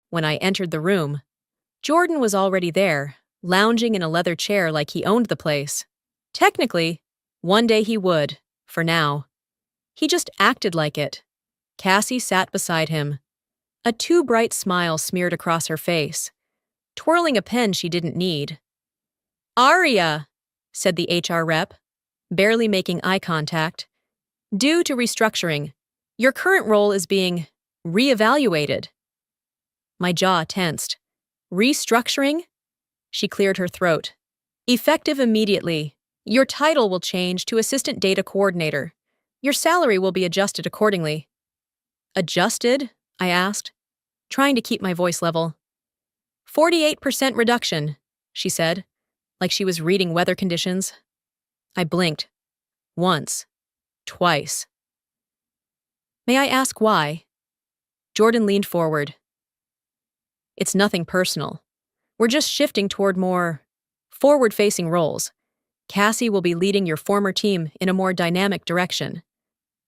When I entered the room, Jordan was already there, lounging in a leather chair like he owned the place. Technically, one day he would, for now. He just acted like it. Cassie sat beside him. A too bright smile smeared across her face, twirling a pen she didn't need. "Aria," said the HR rep, barely making eye contact. "Due to restructuring, your current role is being reevaluated." My jaw tensed. "Restructuring?" She cleared her throat. "Effective immediately. Your title will change to Assistant Data Coordinator. Your salary will be adjusted accordingly." "Adjusted?" I asked, trying to keep my voice level. 48% reduction, she said, like she was reading weather conditions. I blinked. Once. Twice. "May I ask why?" Jordan leaned forward. "It's nothing personal. We're just shifting toward more forward-facing roles. Cassie will be leading your former team in a more dynamic direction."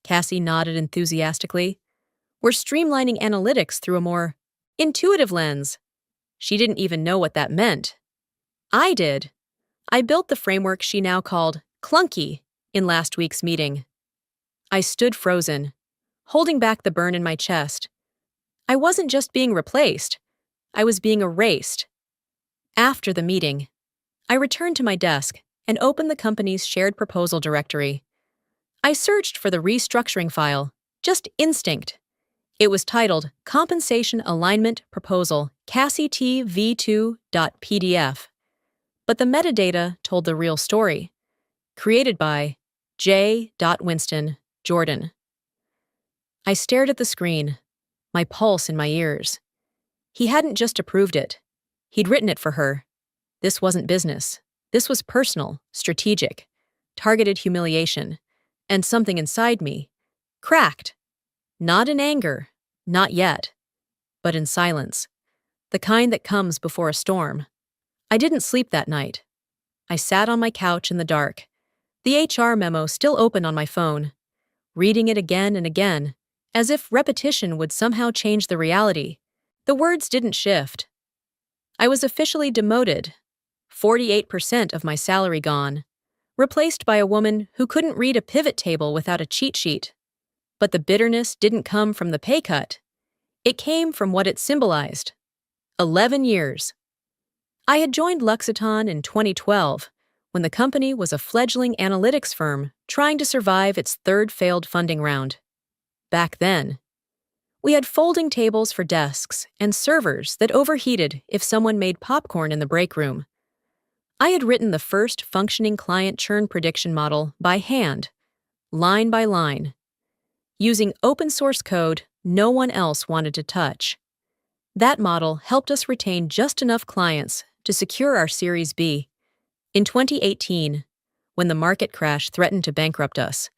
Cassie nodded enthusiastically. "We're streamlining analytics through a more intuitive lens." She didn't even know what that meant. I did. I built the framework she now called clunky in last week's meeting. I stood frozen, holding back the burn in my chest. I wasn't just being replaced. I was being erased. After the meeting, I returned to my desk and opened the company's shared proposal directory. I searched for the restructuring file, just instinct. It was titled Compensation Alignment Proposal Cassie T v2.pdf. But the metadata told the real story. Created by J. Winston Jordan. I stared at the screen, my pulse in my ears. He hadn't just approved it. He'd written it for her. This wasn't business. This was personal, strategic, targeted humiliation. And something inside me cracked. Not in anger, not yet, but in silence. The kind that comes before a storm. I didn't sleep that night. I sat on my couch in the dark, the HR memo still open on my phone, reading it again and again, as if repetition would somehow change the reality. The words didn't shift. I was officially demoted, 48% of my salary gone, replaced by a woman who couldn't read a pivot table without a cheat sheet. But the bitterness didn't come from the pay cut. It came from what it symbolized. 11 years. I had joined Luxiton in 2012, when the company was a fledgling analytics firm trying to survive its third failed funding round. Back then, we had folding tables for desks and servers that overheated if someone made popcorn in the break room. I had written the first functioning client churn prediction model by hand, line by line, using open source code no one else wanted to touch. That model helped us retain just enough clients to secure our Series B. In 2018, when the market crash threatened to bankrupt us,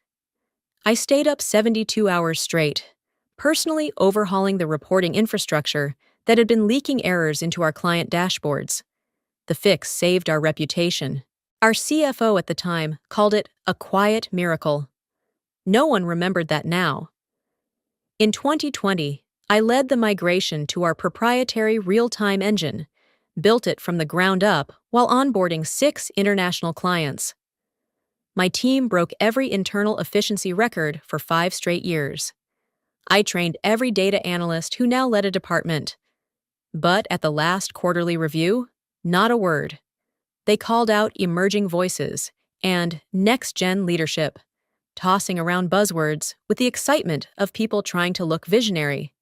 I stayed up 72 hours straight, personally overhauling the reporting infrastructure that had been leaking errors into our client dashboards. The fix saved our reputation. Our CFO at the time called it a quiet miracle. No one remembered that now. In 2020, I led the migration to our proprietary real-time engine, built it from the ground up while onboarding 6 international clients. My team broke every internal efficiency record for 5 straight years. I trained every data analyst who now led a department. But at the last quarterly review, not a word. They called out emerging voices and next-gen leadership, tossing around buzzwords with the excitement of people trying to look visionary,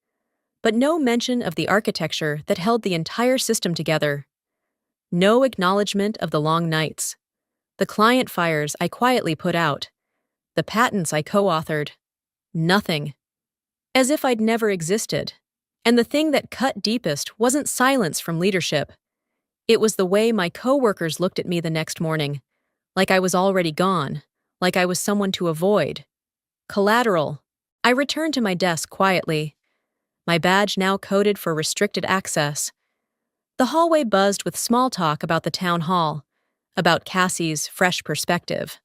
but no mention of the architecture that held the entire system together. No acknowledgement of the long nights, the client fires I quietly put out, the patents I co-authored. Nothing. As if I'd never existed. And the thing that cut deepest wasn't silence from leadership. It was the way my coworkers looked at me the next morning, like I was already gone, like I was someone to avoid. Collateral. I returned to my desk quietly, my badge now coded for restricted access. The hallway buzzed with small talk about the town hall, about Cassie's fresh perspective.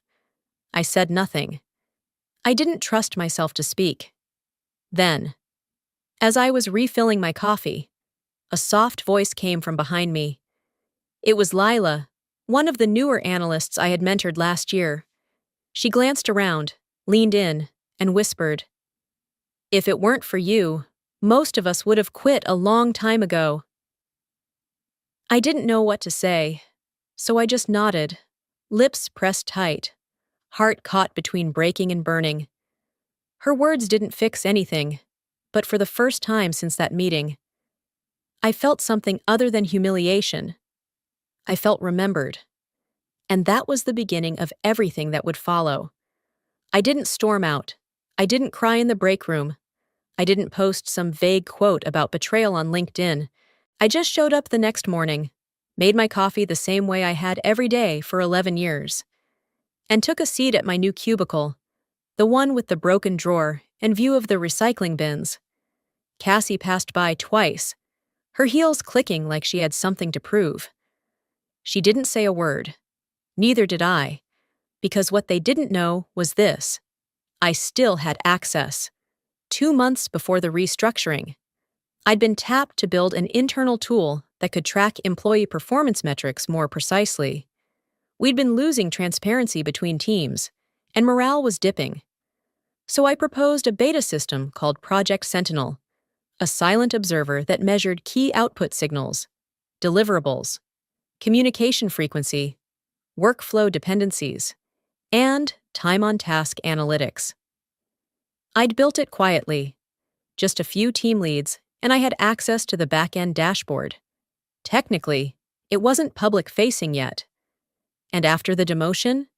I said nothing. I didn't trust myself to speak. Then, as I was refilling my coffee, A soft voice came from behind me. It was Lila, one of the newer analysts I had mentored last year. She glanced around, leaned in, and whispered, "If it weren't for you, most of us would have quit a long time ago." I didn't know what to say, so I just nodded, lips pressed tight, heart caught between breaking and burning. Her words didn't fix anything, but for the first time since that meeting, I felt something other than humiliation. I felt remembered. And that was the beginning of everything that would follow. I didn't storm out. I didn't cry in the break room. I didn't post some vague quote about betrayal on LinkedIn. I just showed up the next morning, made my coffee the same way I had every day for 11 years, and took a seat at my new cubicle, the one with the broken drawer and view of the recycling bins. Cassie passed by twice, her heels clicking like she had something to prove. She didn't say a word. Neither did I, because what they didn't know was this: I still had access. 2 months before the restructuring, I'd been tapped to build an internal tool that could track employee performance metrics more precisely. We'd been losing transparency between teams, and morale was dipping. So I proposed a beta system called Project Sentinel, a silent observer that measured key output signals, deliverables, communication frequency, workflow dependencies, and time-on-task analytics. I'd built it quietly, just a few team leads, and I had access to the back-end dashboard. Technically, it wasn't public-facing yet. And after the demotion,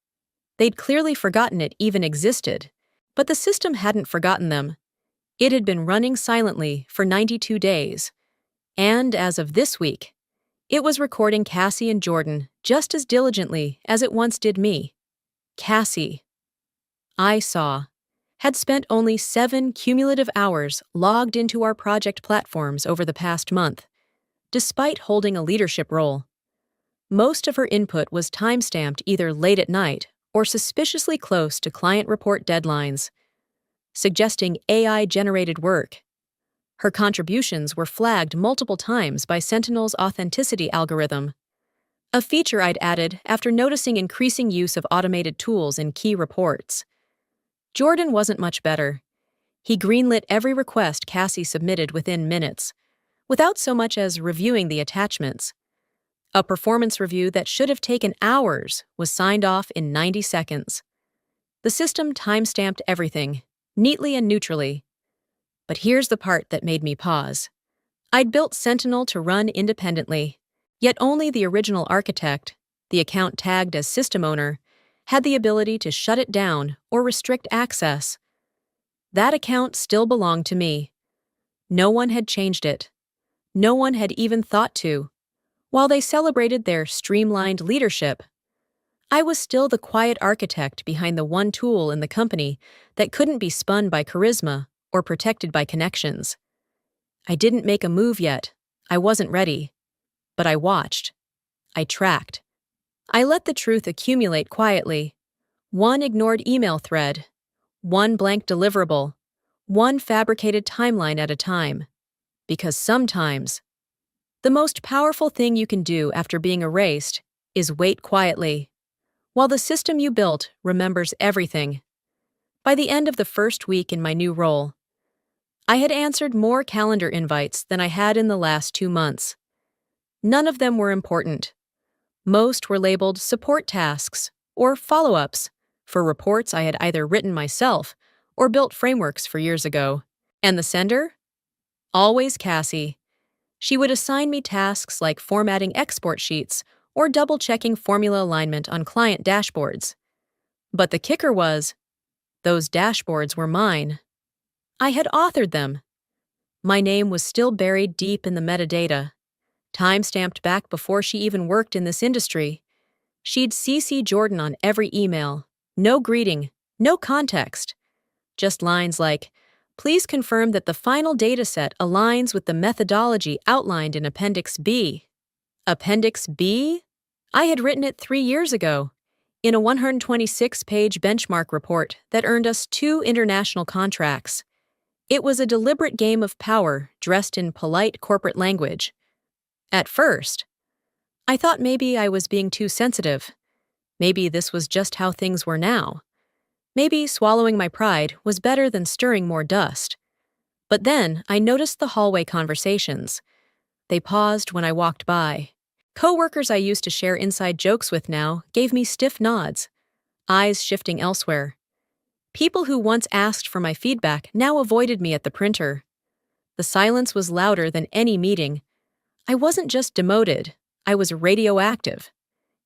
they'd clearly forgotten it even existed, but the system hadn't forgotten them. It had been running silently for 92 days, and as of this week, it was recording Cassie and Jordan just as diligently as it once did me. Cassie, I saw, had spent only 7 cumulative hours logged into our project platforms over the past month, despite holding a leadership role. Most of her input was time-stamped either late at night or suspiciously close to client report deadlines, suggesting AI-generated work. Her contributions were flagged multiple times by Sentinel's authenticity algorithm, a feature I'd added after noticing increasing use of automated tools in key reports. Jordan wasn't much better. He greenlit every request Cassie submitted within minutes, without so much as reviewing the attachments. A performance review that should have taken hours was signed off in 90 seconds. The system time-stamped everything, neatly and neutrally. But here's the part that made me pause. I'd built Sentinel to run independently, yet only the original architect, the account tagged as system owner, had the ability to shut it down or restrict access. That account still belonged to me. No one had changed it. No one had even thought to. While they celebrated their streamlined leadership, I was still the quiet architect behind the one tool in the company that couldn't be spun by charisma or protected by connections. I didn't make a move yet. I wasn't ready. But I watched. I tracked. I let the truth accumulate quietly. One ignored email thread, one blank deliverable, one fabricated timeline at a time. Because sometimes, the most powerful thing you can do after being erased is wait quietly, while the system you built remembers everything. By the end of the first week in my new role, I had answered more calendar invites than I had in the last 2 months. None of them were important. Most were labeled support tasks or follow-ups for reports I had either written myself or built frameworks for years ago. And the sender? Always Cassie. She would assign me tasks like formatting export sheets or double-checking formula alignment on client dashboards. But the kicker was, those dashboards were mine. I had authored them. My name was still buried deep in the metadata, time-stamped back before she even worked in this industry. She'd CC Jordan on every email. No greeting, no context. Just lines like, "Please confirm that the final dataset aligns with the methodology outlined in Appendix B." Appendix B? I had written it 3 years ago, in a 126-page benchmark report that earned us 2 international contracts. It was a deliberate game of power dressed in polite corporate language, At first, I thought maybe I was being too sensitive. Maybe this was just how things were now. Maybe swallowing my pride was better than stirring more dust. But then I noticed the hallway conversations. They paused when I walked by. Coworkers I used to share inside jokes with now gave me stiff nods, eyes shifting elsewhere. People who once asked for my feedback now avoided me at the printer. The silence was louder than any meeting. I wasn't just demoted, I was radioactive.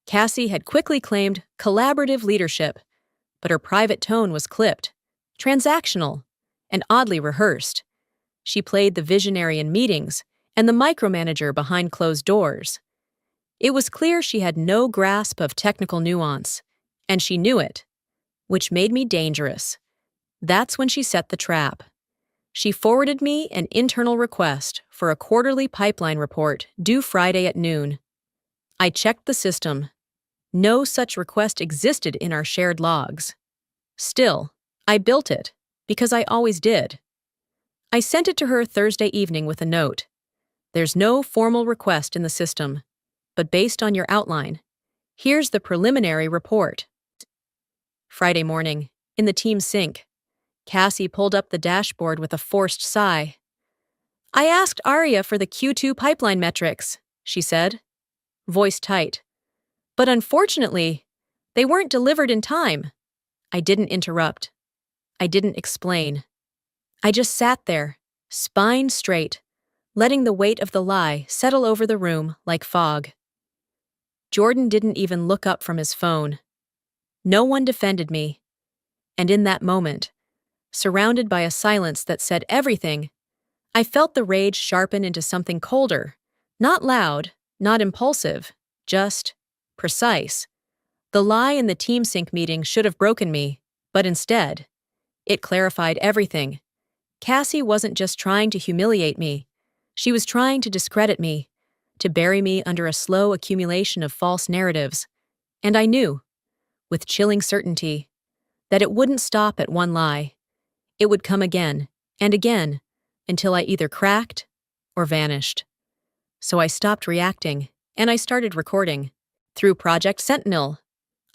Cassie had quickly claimed collaborative leadership, but her private tone was clipped, transactional, and oddly rehearsed. She played the visionary in meetings and the micromanager behind closed doors. It was clear she had no grasp of technical nuance, and she knew it, which made me dangerous. That's when she set the trap. She forwarded me an internal request for a quarterly pipeline report due Friday at noon. I checked the system. No such request existed in our shared logs. Still, I built it, because I always did. I sent it to her Thursday evening with a note. There's no formal request in the system, but based on your outline, here's the preliminary report. Friday morning, in the team sync, Cassie pulled up the dashboard with a forced sigh. I asked Aria for the Q2 pipeline metrics, she said, voice tight. But unfortunately, they weren't delivered in time. I didn't interrupt. I didn't explain. I just sat there, spine straight, letting the weight of the lie settle over the room like fog. Jordan didn't even look up from his phone. No one defended me. And in that moment, surrounded by a silence that said everything, I felt the rage sharpen into something colder, not loud, not impulsive, just precise. The lie in the team sync meeting should have broken me, but instead, it clarified everything. Cassie wasn't just trying to humiliate me. She was trying to discredit me, to bury me under a slow accumulation of false narratives. And I knew, with chilling certainty, that it wouldn't stop at one lie. It would come again and again until I either cracked or vanished. So I stopped reacting, and I started recording. Through Project Sentinel,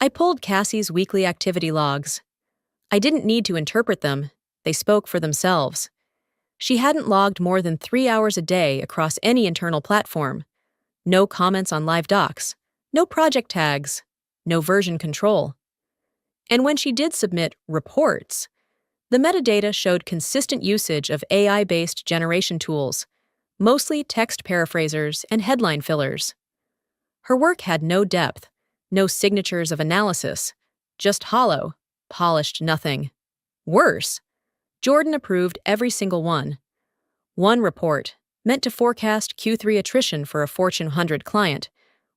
I pulled Cassie's weekly activity logs. I didn't need to interpret them, they spoke for themselves. She hadn't logged more than 3 hours a day across any internal platform. No comments on live docs, no project tags, no version control. And when she did submit reports, the metadata showed consistent usage of AI-based generation tools, mostly text paraphrasers and headline fillers. Her work had no depth, no signatures of analysis, just hollow, polished nothing. Worse, Jordan approved every single one. One report, meant to forecast Q3 attrition for a Fortune 100 client,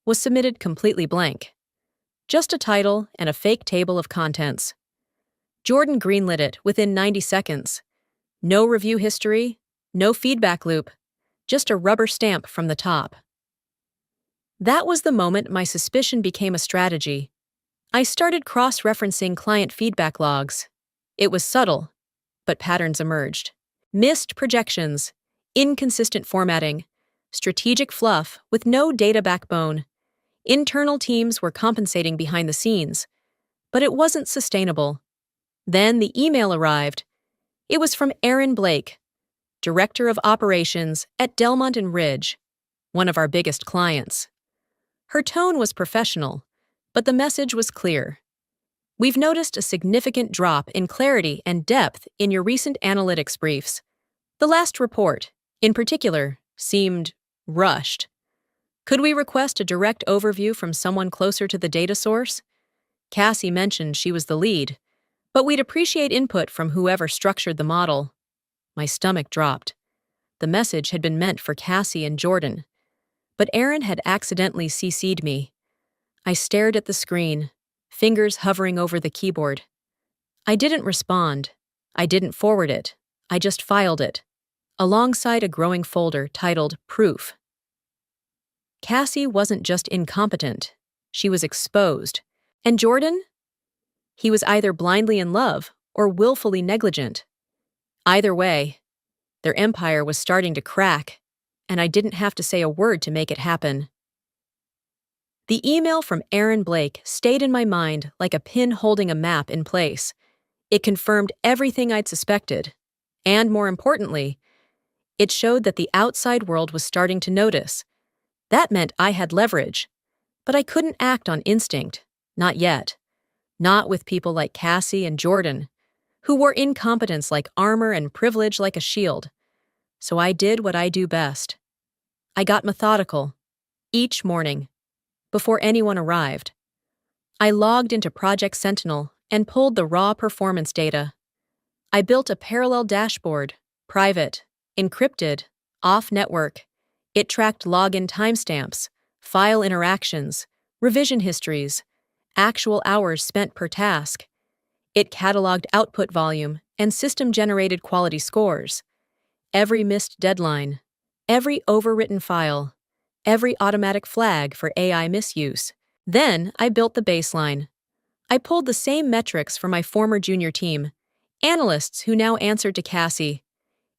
was submitted completely blank. Just a title and a fake table of contents. Jordan greenlit it within 90 seconds. No review history, no feedback loop, just a rubber stamp from the top. That was the moment my suspicion became a strategy. I started cross-referencing client feedback logs. It was subtle, but patterns emerged. Missed projections, inconsistent formatting, strategic fluff with no data backbone. Internal teams were compensating behind the scenes, but it wasn't sustainable. Then the email arrived. It was from Erin Blake, Director of Operations at Delmont and Ridge, one of our biggest clients. Her tone was professional, but the message was clear. We've noticed a significant drop in clarity and depth in your recent analytics briefs. The last report, in particular, seemed rushed. Could we request a direct overview from someone closer to the data source? Cassie mentioned she was the lead, but we'd appreciate input from whoever structured the model. My stomach dropped. The message had been meant for Cassie and Jordan, but Erin had accidentally CC'd me. I stared at the screen, fingers hovering over the keyboard. I didn't respond. I didn't forward it. I just filed it, alongside a growing folder titled Proof. Cassie wasn't just incompetent. She was exposed. And Jordan? He was either blindly in love or willfully negligent. Either way, their empire was starting to crack, and I didn't have to say a word to make it happen. The email from Aaron Blake stayed in my mind like a pin holding a map in place. It confirmed everything I'd suspected. And more importantly, it showed that the outside world was starting to notice. That meant I had leverage. But I couldn't act on instinct. Not yet. Not with people like Cassie and Jordan, who wore incompetence like armor and privilege like a shield. So I did what I do best. I got methodical. Each morning, before anyone arrived, I logged into Project Sentinel and pulled the raw performance data. I built a parallel dashboard, private, encrypted, off-network. It tracked login timestamps, file interactions, revision histories, actual hours spent per task. It cataloged output volume and system-generated quality scores. Every missed deadline, every overwritten file, every automatic flag for AI misuse. Then I built the baseline. I pulled the same metrics for my former junior team, analysts who now answered to Cassie.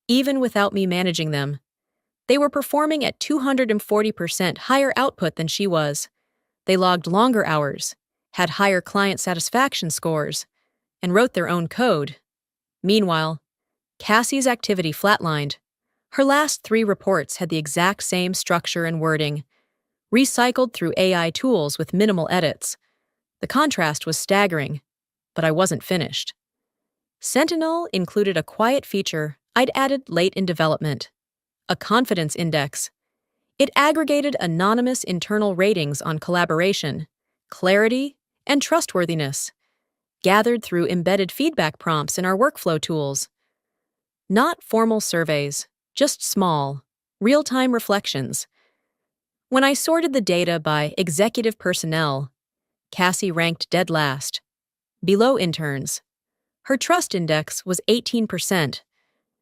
Even without me managing them, they were performing at 240% higher output than she was. They logged longer hours, had higher client satisfaction scores, and wrote their own code. Meanwhile, Cassie's activity flatlined. Her last 3 reports had the exact same structure and wording, recycled through AI tools with minimal edits. The contrast was staggering, but I wasn't finished. Sentinel included a quiet feature I'd added late in development, a confidence index. It aggregated anonymous internal ratings on collaboration, clarity, and trustworthiness, gathered through embedded feedback prompts in our workflow tools. Not formal surveys, just small, real-time reflections. When I sorted the data by executive personnel, Cassie ranked dead last, below interns. Her trust index was 18%,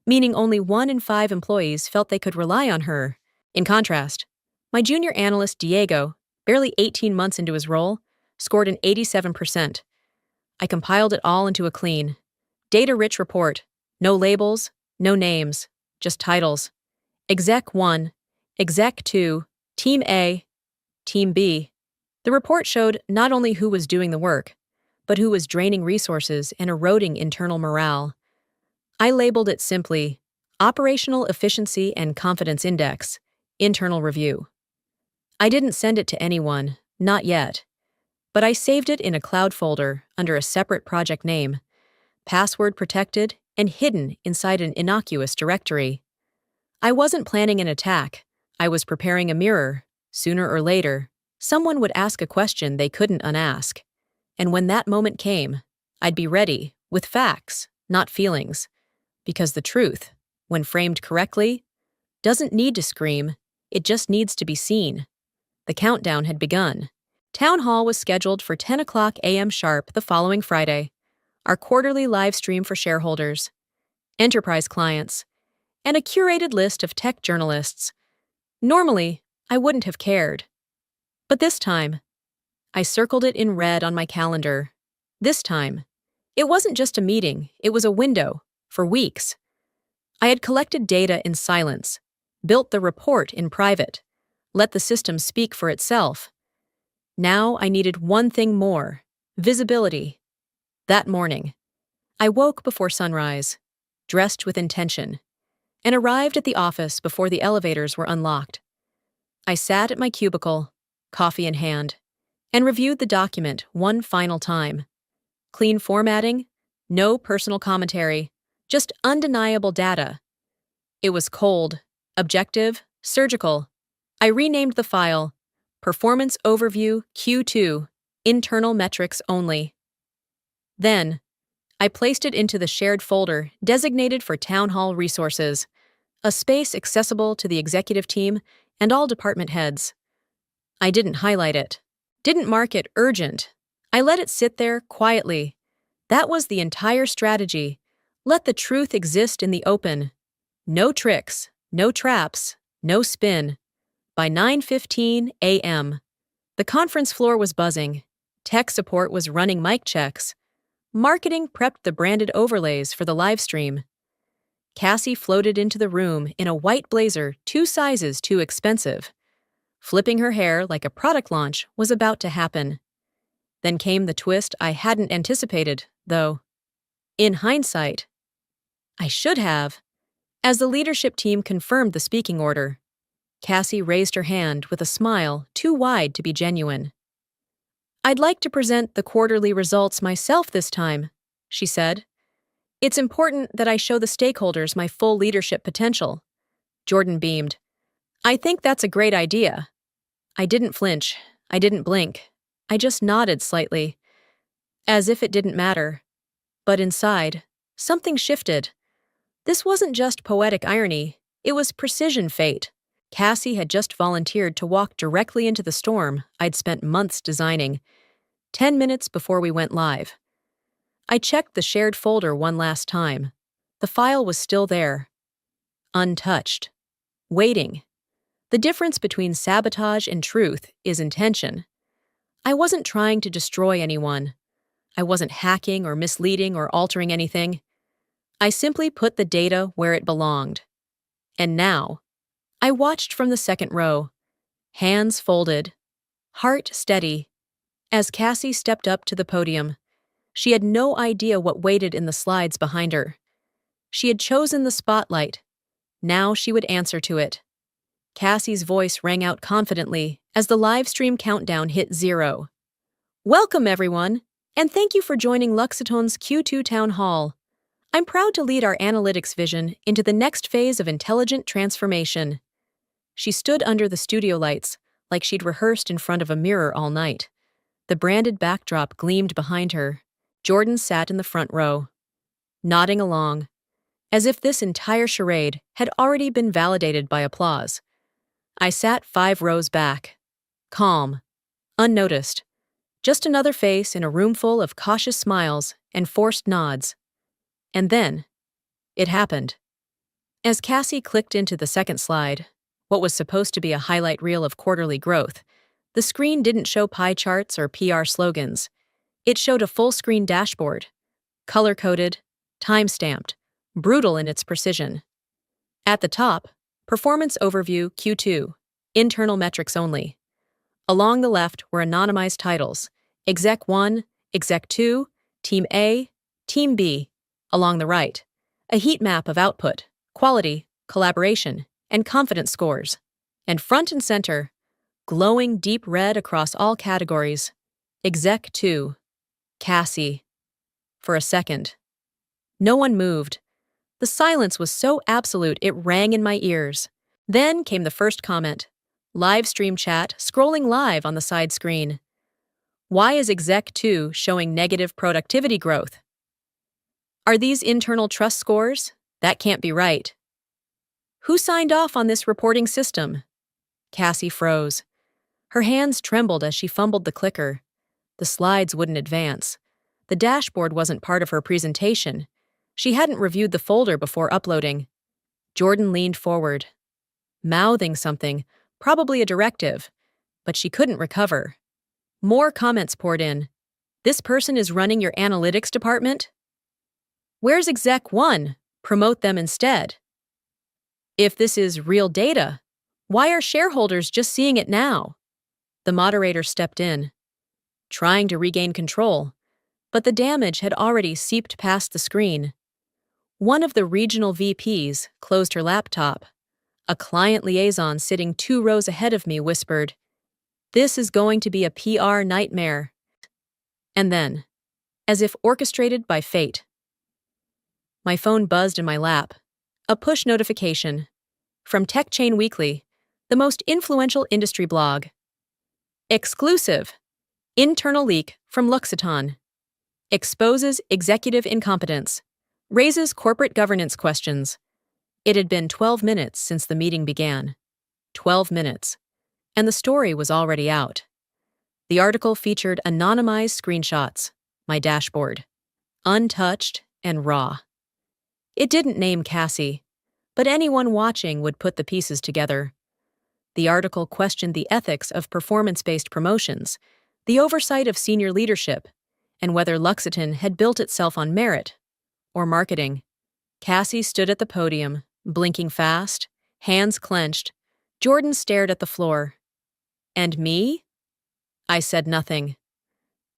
meaning only 1 in 5 employees felt they could rely on her. In contrast, my junior analyst Diego, barely 18 months into his role, scored an 87%. I compiled it all into a clean, data-rich report. No labels, no names, just titles. Exec 1, Exec 2, Team A, Team B. The report showed not only who was doing the work, but who was draining resources and eroding internal morale. I labeled it simply Operational Efficiency and Confidence Index, Internal Review. I didn't send it to anyone, not yet, but I saved it in a cloud folder under a separate project name, password protected and hidden inside an innocuous directory. I wasn't planning an attack. I was preparing a mirror. Sooner or later, someone would ask a question they couldn't unask. And when that moment came, I'd be ready, with facts, not feelings. Because the truth, when framed correctly, doesn't need to scream, it just needs to be seen. The countdown had begun. Town Hall was scheduled for 10 o'clock a.m. sharp the following Friday, our quarterly live stream for shareholders, enterprise clients, and a curated list of tech journalists. Normally, I wouldn't have cared. But this time, I circled it in red on my calendar. This time, it wasn't just a meeting, it was a window, for weeks. I had collected data in silence, built the report in private, let the system speak for itself. Now I needed one thing more: visibility. That morning, I woke before sunrise, dressed with intention, and arrived at the office before the elevators were unlocked. I sat at my cubicle, coffee in hand, and reviewed the document one final time. Clean formatting, no personal commentary, just undeniable data. It was cold, objective, surgical. I renamed the file Performance Overview Q2, Internal Metrics Only. Then, I placed it into the shared folder designated for Town Hall resources, a space accessible to the executive team and all department heads. I didn't highlight it, didn't mark it urgent. I let it sit there quietly. That was the entire strategy. Let the truth exist in the open. No tricks, no traps, no spin. By 9:15 a.m., the conference floor was buzzing. Tech support was running mic checks. Marketing prepped the branded overlays for the live stream. Cassie floated into the room in a white blazer 2 sizes too expensive. Flipping her hair like a product launch was about to happen. Then came the twist I hadn't anticipated, though. In hindsight, I should have. As the leadership team confirmed the speaking order, Cassie raised her hand with a smile too wide to be genuine. "I'd like to present the quarterly results myself this time," she said. "It's important that I show the stakeholders my full leadership potential." Jordan beamed. "I think that's a great idea." I didn't flinch. I didn't blink. I just nodded slightly, as if it didn't matter. But inside, something shifted. This wasn't just poetic irony, it was precision fate. Cassie had just volunteered to walk directly into the storm I'd spent months designing, 10 minutes before we went live. I checked the shared folder one last time. The file was still there, untouched, waiting. The difference between sabotage and truth is intention. I wasn't trying to destroy anyone. I wasn't hacking or misleading or altering anything. I simply put the data where it belonged. And now, I watched from the second row, hands folded, heart steady, as Cassie stepped up to the podium. She had no idea what waited in the slides behind her. She had chosen the spotlight. Now she would answer to it. Cassie's voice rang out confidently as the live stream countdown hit 0. "Welcome, everyone, and thank you for joining Luxiton's Q2 Town Hall. I'm proud to lead our analytics vision into the next phase of intelligent transformation." She stood under the studio lights, like she'd rehearsed in front of a mirror all night. The branded backdrop gleamed behind her. Jordan sat in the front row, nodding along, as if this entire charade had already been validated by applause. I sat 5 rows back, calm, unnoticed, just another face in a room full of cautious smiles and forced nods. And then, it happened. As Cassie clicked into the second slide, what was supposed to be a highlight reel of quarterly growth, the screen didn't show pie charts or PR slogans. It showed a full-screen dashboard, color-coded, time-stamped, brutal in its precision. At the top, Performance Overview Q2, internal metrics only. Along the left were anonymized titles, Exec 1, Exec 2, Team A, Team B. Along the right, a heat map of output, quality, collaboration, and confidence scores. And front and center, glowing deep red across all categories, Exec 2, Cassie. For a second, no one moved. The silence was so absolute it rang in my ears. Then came the first comment, live stream chat scrolling live on the side screen. "Why is Exec 2 showing negative productivity growth? Are these internal trust scores? That can't be right. Who signed off on this reporting system?" Cassie froze. Her hands trembled as she fumbled the clicker. The slides wouldn't advance. The dashboard wasn't part of her presentation. She hadn't reviewed the folder before uploading. Jordan leaned forward, mouthing something, probably a directive, but she couldn't recover. More comments poured in. "This person is running your analytics department? Where's Exec 1? Promote them instead. If this is real data, why are shareholders just seeing it now?" The moderator stepped in, trying to regain control, but the damage had already seeped past the screen. One of the regional VPs closed her laptop. A client liaison sitting 2 rows ahead of me whispered, "This is going to be a PR nightmare." And then, as if orchestrated by fate, my phone buzzed in my lap. A push notification from TechChain Weekly, the most influential industry blog. Exclusive. Internal leak from Luxiton. Exposes executive incompetence. Raises corporate governance questions. It had been 12 minutes since the meeting began. 12 minutes. And the story was already out. The article featured anonymized screenshots, my dashboard, untouched and raw. It didn't name Cassie, but anyone watching would put the pieces together. The article questioned the ethics of performance-based promotions, the oversight of senior leadership, and whether Luxiton had built itself on merit or marketing. Cassie stood at the podium, blinking fast, hands clenched. Jordan stared at the floor. And me? I said nothing.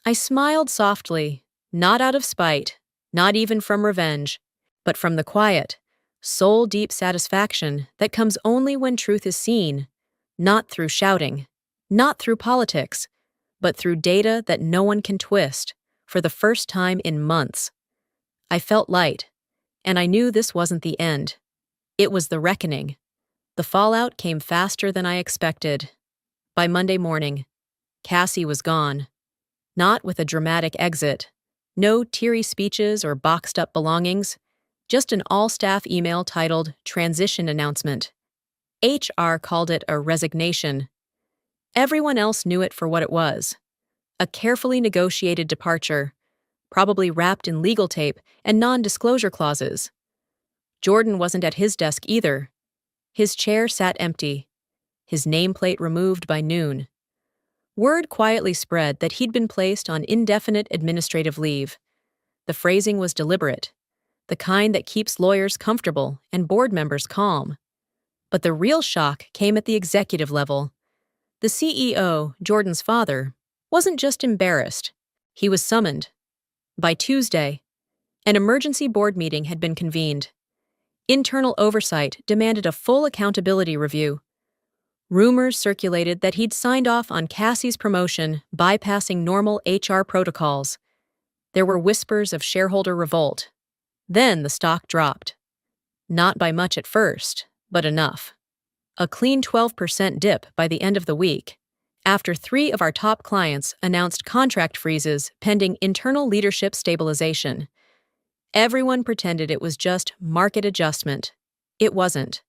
I smiled softly, not out of spite, not even from revenge, but from the quiet, soul-deep satisfaction that comes only when truth is seen, not through shouting, not through politics, but through data that no one can twist, for the first time in months. I felt light, and I knew this wasn't the end. It was the reckoning. The fallout came faster than I expected. By Monday morning, Cassie was gone. Not with a dramatic exit. No teary speeches or boxed-up belongings. Just an all-staff email titled Transition Announcement. HR called it a resignation. Everyone else knew it for what it was. A carefully negotiated departure, probably wrapped in legal tape and non-disclosure clauses. Jordan wasn't at his desk either. His chair sat empty, his nameplate removed by noon. Word quietly spread that he'd been placed on indefinite administrative leave. The phrasing was deliberate, the kind that keeps lawyers comfortable and board members calm. But the real shock came at the executive level. The CEO, Jordan's father, wasn't just embarrassed. He was summoned. By Tuesday, an emergency board meeting had been convened. Internal oversight demanded a full accountability review. Rumors circulated that he'd signed off on Cassie's promotion, bypassing normal HR protocols. There were whispers of shareholder revolt. Then the stock dropped. Not by much at first, but enough. A clean 12% dip by the end of the week, after 3 of our top clients announced contract freezes pending internal leadership stabilization. Everyone pretended it was just market adjustment. It wasn't.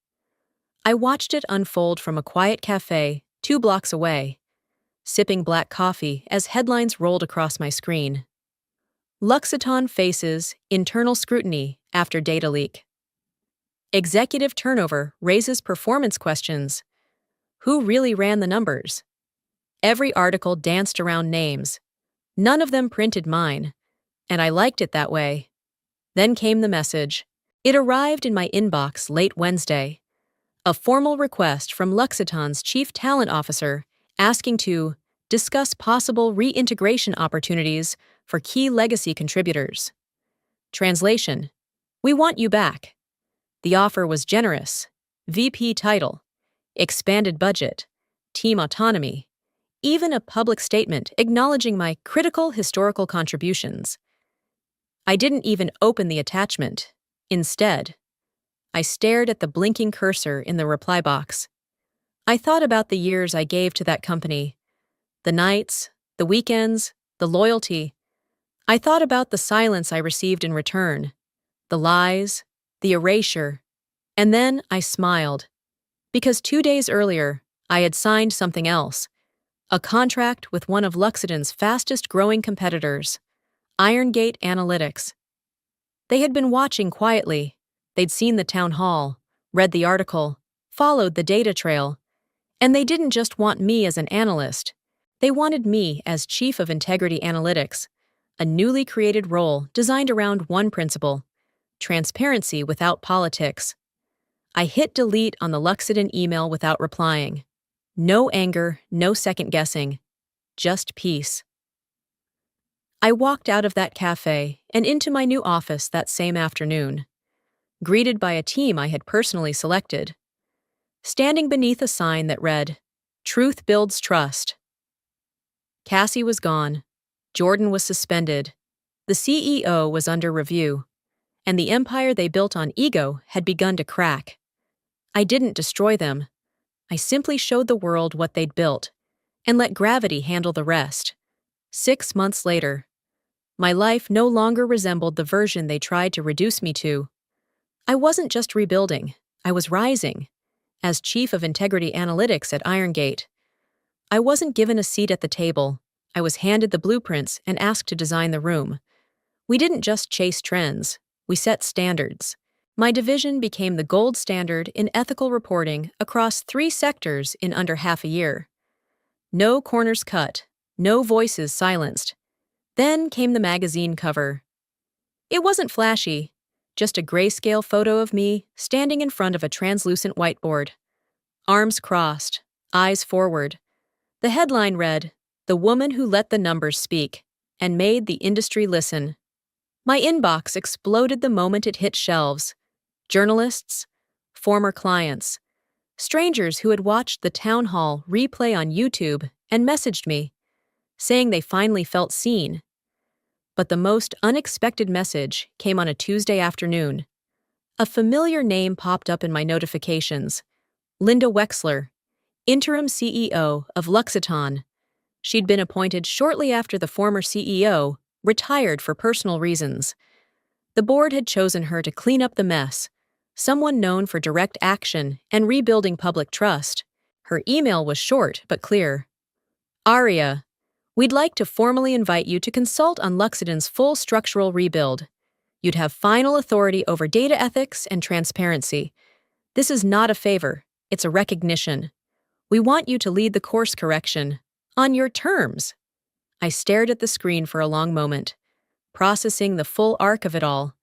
I watched it unfold from a quiet cafe 2 blocks away, sipping black coffee as headlines rolled across my screen. Luxiton faces internal scrutiny after data leak. Executive turnover raises performance questions. Who really ran the numbers? Every article danced around names. None of them printed mine, and I liked it that way. Then came the message. It arrived in my inbox late Wednesday. A formal request from Luxiton's chief talent officer asking to discuss possible reintegration opportunities for key legacy contributors. Translation: We want you back. The offer was generous. VP title, expanded budget, team autonomy, even a public statement acknowledging my critical historical contributions. I didn't even open the attachment. Instead, I stared at the blinking cursor in the reply box. I thought about the years I gave to that company. The nights, the weekends, the loyalty. I thought about the silence I received in return, the lies, the erasure. And then I smiled. Because 2 days earlier, I had signed something else. A contract with one of Luxiton's fastest-growing competitors, Irongate Analytics. They had been watching quietly. They'd seen the town hall, read the article, followed the data trail. And they didn't just want me as an analyst. They wanted me as Chief of Integrity Analytics, a newly created role designed around one principle: transparency without politics. I hit delete on the Luxiton email without replying. No anger, no second-guessing. Just peace. I walked out of that cafe and into my new office that same afternoon, greeted by a team I had personally selected, standing beneath a sign that read, "Truth builds trust." Cassie was gone. Jordan was suspended. The CEO was under review, and the empire they built on ego had begun to crack. I didn't destroy them. I simply showed the world what they'd built and let gravity handle the rest. 6 months later, my life no longer resembled the version they tried to reduce me to. I wasn't just rebuilding, I was rising. As Chief of Integrity Analytics at Irongate, I wasn't given a seat at the table. I was handed the blueprints and asked to design the room. We didn't just chase trends, we set standards. My division became the gold standard in ethical reporting across 3 sectors in under half a year. No corners cut, no voices silenced. Then came the magazine cover. It wasn't flashy, Just a grayscale photo of me standing in front of a translucent whiteboard. Arms crossed, eyes forward. The headline read, "The Woman Who Let the Numbers Speak and Made the Industry Listen." My inbox exploded the moment it hit shelves. Journalists, former clients, strangers who had watched the town hall replay on YouTube and messaged me, saying they finally felt seen. But the most unexpected message came on a Tuesday afternoon. A familiar name popped up in my notifications. Linda Wexler, interim CEO of Luxiton. She'd been appointed shortly after the former CEO retired for personal reasons. The board had chosen her to clean up the mess, someone known for direct action and rebuilding public trust. Her email was short but clear. "Aria, we'd like to formally invite you to consult on Luxiton's full structural rebuild. You'd have final authority over data ethics and transparency. This is not a favor, it's a recognition. We want you to lead the course correction. On your terms." I stared at the screen for a long moment, processing the full arc of it all.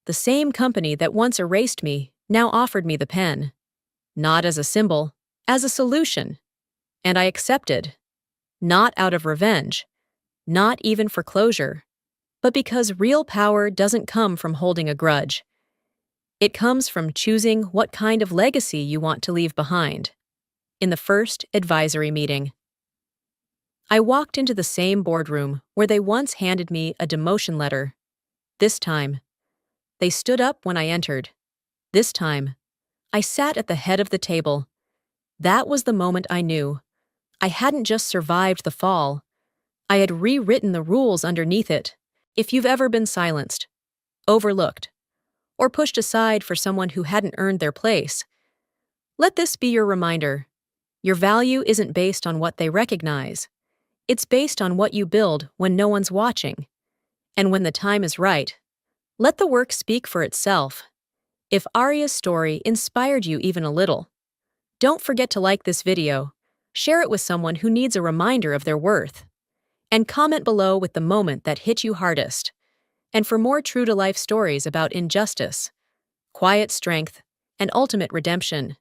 The same company that once erased me now offered me the pen. Not as a symbol, as a solution. And I accepted. Not out of revenge. Not even for closure. But because real power doesn't come from holding a grudge. It comes from choosing what kind of legacy you want to leave behind. In the first advisory meeting, I walked into the same boardroom where they once handed me a demotion letter. This time, they stood up when I entered. This time, I sat at the head of the table. That was the moment I knew. I hadn't just survived the fall. I had rewritten the rules underneath it. If you've ever been silenced, overlooked, or pushed aside for someone who hadn't earned their place, let this be your reminder. Your value isn't based on what they recognize. It's based on what you build when no one's watching. And when the time is right, let the work speak for itself. If Aria's story inspired you even a little, don't forget to like this video, share it with someone who needs a reminder of their worth, and comment below with the moment that hit you hardest. And for more true-to-life stories about injustice, quiet strength, and ultimate redemption,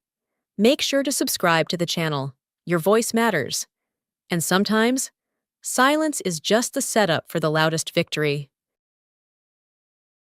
make sure to subscribe to the channel. Your voice matters. And sometimes, silence is just the setup for the loudest victory.